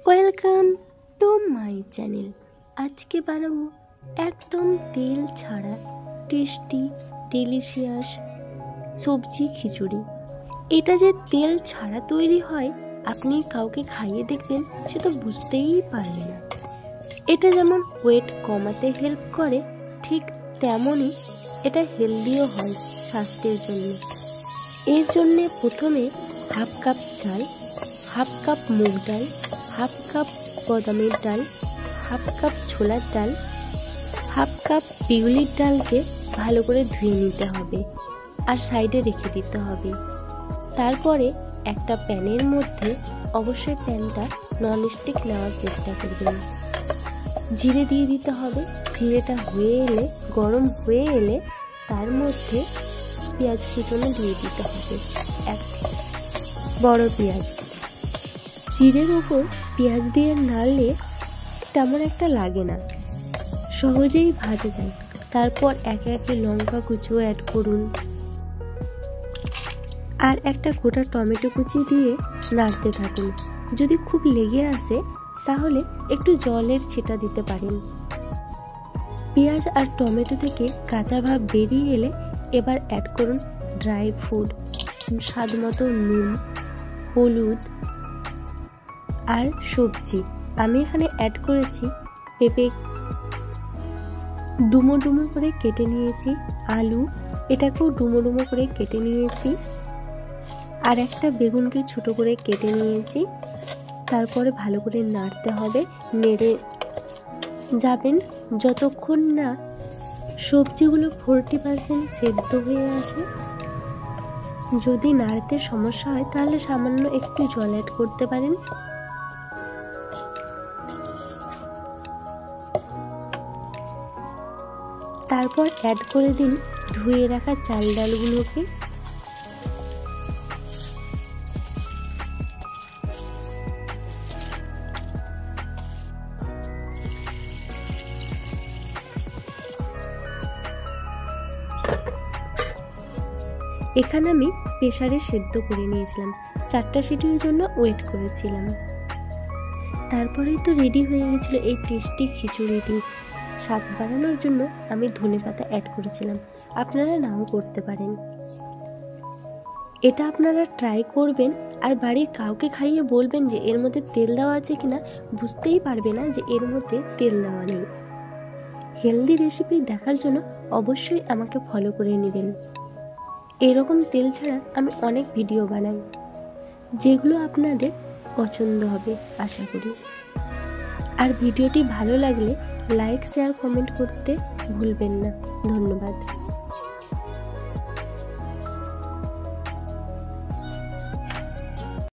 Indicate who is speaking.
Speaker 1: Welcome to my channel. আজকে বানাবো একদম তেল ছাড়া টেস্টি ডিলিশিয়াস সবজি খিচুড়ি। এটা যে তেল ছাড়া তৈরি হয় আপনি কাউকে খাইয়ে দেখবেন সে তো বুঝতেই পারবে না। এটা যেমন ওয়েট কমাতে হেল্প করে, ঠিক তেমনই এটা হেলদিও হয় স্বাস্থ্যের জন্য। এর জন্যে প্রথমে হাফ কাপ চাল, হাফ কাপ মুগ ডাল, হাফ কাপ বাদামের ডাল, হাফ কাপ ছোলার ডাল, হাফ কাপ বিউলির ডালকে ভালো করে ধুয়ে নিতে হবে আর সাইডে রেখে দিতে হবে। তারপরে একটা প্যানের মধ্যে, অবশ্যই প্যানটা ননস্টিক নেওয়ার চেষ্টা করবেন, জিরে দিয়ে দিতে হবে। জিরেটা হয়ে এলে, গরম হয়ে এলে তার মধ্যে পেঁয়াজ কুচনো দিয়ে দিতে হবে, এক বড় পেঁয়াজ। জিরের উপর পেঁয়াজ দিয়ে নাড়লে তেমন একটা লাগে না, সহজেই ভাজা যায়। তারপর একে একে লঙ্কা কুচো অ্যাড করুন আর একটা গোটা টমেটো কুচি দিয়ে নাড়তে থাকুন। যদি খুব লেগে আসে তাহলে একটু জলের ছিটা দিতে পারেন। পেঁয়াজ আর টমেটো থেকে কাঁচা ভাব বেরিয়ে এলে এবার অ্যাড করুন ড্রাই ফ্রুট, স্বাদ মতো নুন, হলুদ আর সবজি। আমি এখানে অ্যাড করেছি পেঁপে ডুমো ডুমো করে কেটে নিয়েছি, আলু এটাকেও ডুমো ডুমো করে কেটে নিয়েছি, আর একটা বেগুনকে ছোট করে কেটে নিয়েছি। তারপরে ভালো করে নাড়তে হবে, নেড়ে যাবেন যতক্ষণ না সবজিগুলো 40% সেদ্ধ হয়ে আসে। যদি নাড়তে সমস্যা হয় তাহলে সামান্য একটু জল অ্যাড করতে পারেন। তারপর অ্যাড করে দিন ধুয়ে রাখা চাল ডালগুলোকে। এখানে আমি প্রেসারে সেদ্ধ করে নিয়েছিলাম, 4টা সিটির জন্য ওয়েট করেছিলাম। তারপরেই তো রেডি হয়ে গেছিলো এই টেস্টি খিচুড়িটি। স্বাদ বাড়ানোর জন্য আমি ধনেপাতা অ্যাড করেছিলাম, আপনারা নাও করতে পারেন। এটা আপনারা ট্রাই করবেন আর বাড়ির কাউকে খাইয়ে বলবেন যে এর মধ্যে তেল দেওয়া আছে কিনা, বুঝতেই পারবে না যে এর মধ্যে তেল দেওয়া নেই। হেলদি রেসিপি দেখার জন্য অবশ্যই আমাকে ফলো করে নেবেন। এরকম তেল ছাড়া আমি অনেক ভিডিও বানাই, যেগুলো আপনাদের পছন্দ হবে আশা করি। আর ভিডিওটি ভালো লাগলে লাইক, শেয়ার, কমেন্ট করতে ভুলবেন না। ধন্যবাদ।